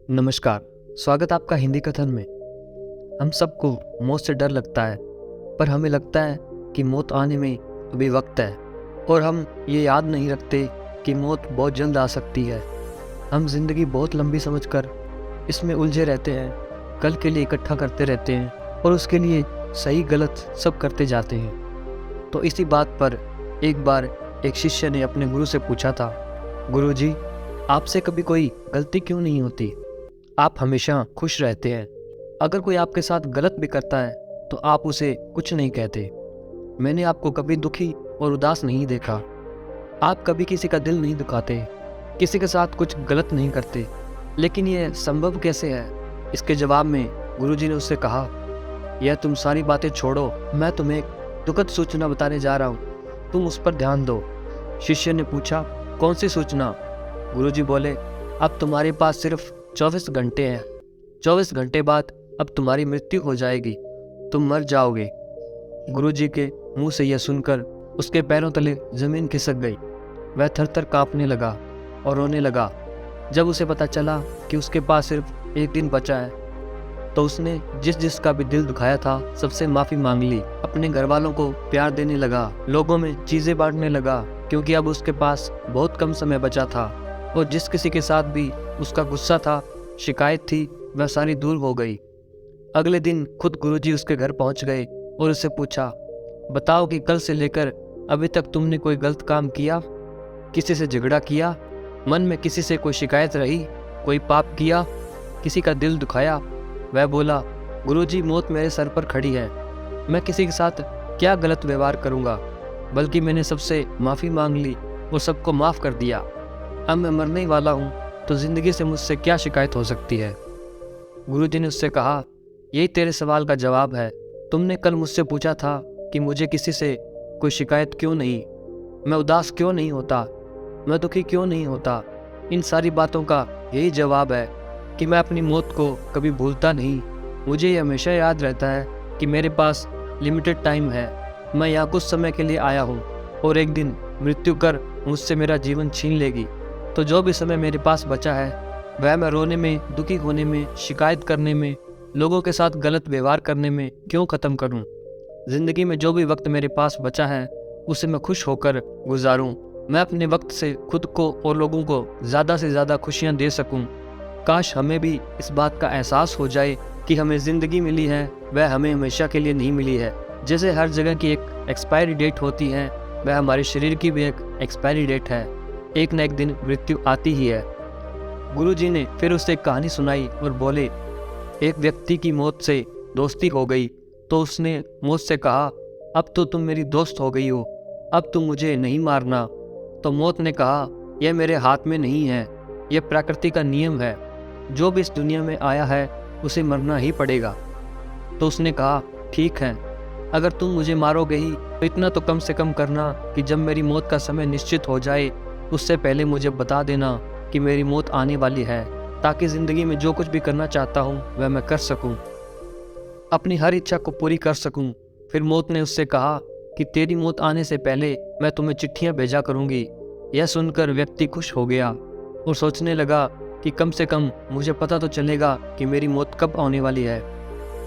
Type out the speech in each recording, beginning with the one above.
नमस्कार। स्वागत आपका हिंदी कथन में। हम सबको मौत से डर लगता है, पर हमें लगता है कि मौत आने में अभी वक्त है और हम ये याद नहीं रखते कि मौत बहुत जल्द आ सकती है। हम जिंदगी बहुत लंबी समझकर इसमें उलझे रहते हैं, कल के लिए इकट्ठा करते रहते हैं और उसके लिए सही गलत सब करते जाते हैं। तो इसी बात पर एक बार एक शिष्य ने अपने गुरु से पूछा था, गुरुजी, आपसे कभी कोई गलती क्यों नहीं होती? आप हमेशा खुश रहते हैं। अगर कोई आपके साथ गलत भी करता है तो आप उसे कुछ नहीं कहते। मैंने आपको कभी दुखी और उदास नहीं देखा। आप कभी किसी का दिल नहीं दुखाते, किसी के साथ कुछ गलत नहीं करते। लेकिन यह संभव कैसे है? इसके जवाब में गुरुजी ने उससे कहा, यह तुम सारी बातें छोड़ो, मैं तुम्हें एक दुखद सूचना बताने जा रहा हूँ, तुम उस पर ध्यान दो। शिष्य ने पूछा, कौन सी सूचना? गुरुजी बोले, अब तुम्हारे पास सिर्फ 24 घंटे हैं। 24 घंटे बाद अब तुम्हारी मृत्यु हो जाएगी, तुम मर जाओगे। गुरुजी के मुंह से यह सुनकर उसके पैरों तले जमीन खिसक गई। वह थर-थर कांपने लगा और रोने लगा। जब उसे पता चला कि उसके पास सिर्फ एक दिन बचा है तो उसने जिसका भी दिल दुखाया था सबसे माफ़ी मांग ली। अपने घर वालों को प्यार देने लगा, लोगों में चीज़ें बांटने लगा, क्योंकि अब उसके पास बहुत कम समय बचा था और जिस किसी के साथ भी उसका गुस्सा था, शिकायत थी, वह सारी दूर हो गई। अगले दिन खुद गुरुजी उसके घर पहुंच गए और उससे पूछा, बताओ कि कल से लेकर अभी तक तुमने कोई गलत काम किया? किसी से झगड़ा किया? मन में किसी से कोई शिकायत रही? कोई पाप किया? किसी का दिल दुखाया? वह बोला, गुरुजी, मौत मेरे सर पर खड़ी है, मैं किसी के साथ क्या गलत व्यवहार करूँगा, बल्कि मैंने सबसे माफ़ी मांग ली और सबको माफ़ कर दिया। अब मैं मरने वाला हूँ, तो ज़िंदगी से मुझसे क्या शिकायत हो सकती है? गुरुजी ने उससे कहा, यही तेरे सवाल का जवाब है। तुमने कल मुझसे पूछा था कि मुझे किसी से कोई शिकायत क्यों नहीं, मैं उदास क्यों नहीं होता, मैं दुखी क्यों नहीं होता। इन सारी बातों का यही जवाब है कि मैं अपनी मौत को कभी भूलता नहीं। मुझे ये हमेशा याद रहता है कि मेरे पास लिमिटेड टाइम है। मैं यहाँ कुछ समय के लिए आया हूँ और एक दिन मृत्यु कर मुझसे मेरा जीवन छीन लेगी। तो जो भी समय मेरे पास बचा है वह मैं रोने में, दुखी होने में, शिकायत करने में, लोगों के साथ गलत व्यवहार करने में क्यों ख़त्म करूं? ज़िंदगी में जो भी वक्त मेरे पास बचा है उसे मैं खुश होकर गुजारूं। मैं अपने वक्त से खुद को और लोगों को ज़्यादा से ज़्यादा खुशियां दे सकूं। काश हमें भी इस बात का एहसास हो जाए कि हमें ज़िंदगी मिली है वह हमें हमेशा के लिए नहीं मिली है। जैसे हर जगह की एक एक्सपायरी डेट होती है, वह हमारे शरीर की भी एक एक्सपायरी डेट है। एक न एक दिन मृत्यु आती ही है। गुरुजी ने फिर उसे एक कहानी सुनाई और बोले, एक व्यक्ति की मौत से दोस्ती हो गई तो उसने मौत से कहा, अब तो तुम मेरी दोस्त हो गई हो, अब तुम मुझे नहीं मारना। तो मौत ने कहा, यह मेरे हाथ में नहीं है, यह प्रकृति का नियम है, जो भी इस दुनिया में आया है उसे मरना ही पड़ेगा। तो उसने कहा, ठीक है, अगर तुम मुझे मारोगे ही तो इतना तो कम से कम करना कि जब मेरी मौत का समय निश्चित हो जाए उससे पहले मुझे बता देना कि मेरी मौत आने वाली है, ताकि ज़िंदगी में जो कुछ भी करना चाहता हूँ वह मैं कर सकूँ, अपनी हर इच्छा को पूरी कर सकूँ। फिर मौत ने उससे कहा कि तेरी मौत आने से पहले मैं तुम्हें चिट्ठियाँ भेजा करूँगी। यह सुनकर व्यक्ति खुश हो गया और सोचने लगा कि कम से कम मुझे पता तो चलेगा कि मेरी मौत कब आने वाली है।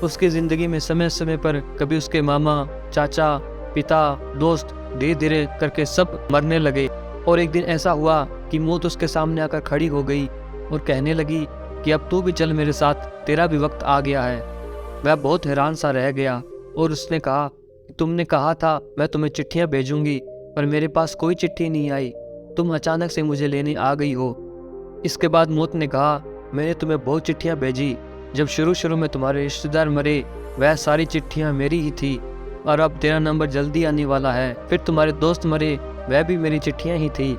उसकी ज़िंदगी में समय समय पर कभी उसके मामा, चाचा, पिता, दोस्त धीरे धीरे करके सब मरने लगे और एक दिन ऐसा हुआ कि मौत उसके सामने आकर खड़ी हो गई और कहने लगी कि अब तू भी चल मेरे साथ, तेरा भी वक्त आ गया है। वह बहुत हैरान सा रह गया और उसने कहा, तुमने कहा था मैं तुम्हें चिट्ठियाँ भेजूंगी, पर मेरे पास कोई चिट्ठी नहीं आई, तुम अचानक से मुझे लेने आ गई हो। इसके बाद मौत ने कहा, मैंने तुम्हें बहुत चिट्ठियाँ भेजी, जब शुरू में तुम्हारे रिश्तेदार मरे वह सारी चिट्ठियाँ मेरी ही थी, और अब तेरा नंबर जल्दी आने वाला है। फिर तुम्हारे दोस्त मरे, वह भी मेरी चिट्ठियाँ ही थी।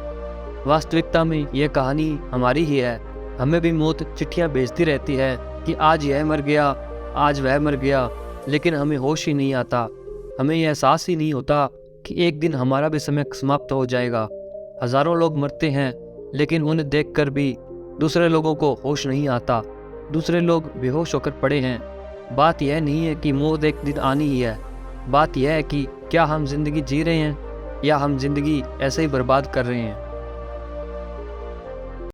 वास्तविकता में यह कहानी हमारी ही है। हमें भी मौत चिट्ठियाँ भेजती रहती है कि आज यह मर गया, आज वह मर गया, लेकिन हमें होश ही नहीं आता। हमें यह एहसास ही नहीं होता कि एक दिन हमारा भी समय समाप्त हो जाएगा। हज़ारों लोग मरते हैं, लेकिन उन्हें देखकर भी दूसरे लोगों को होश नहीं आता। दूसरे लोग बेहोश होकर पड़े हैं। बात यह नहीं है कि मौत एक दिन आनी ही है, बात यह है कि क्या हम जिंदगी जी रहे हैं या हम जिंदगी ऐसे ही बर्बाद कर रहे हैं।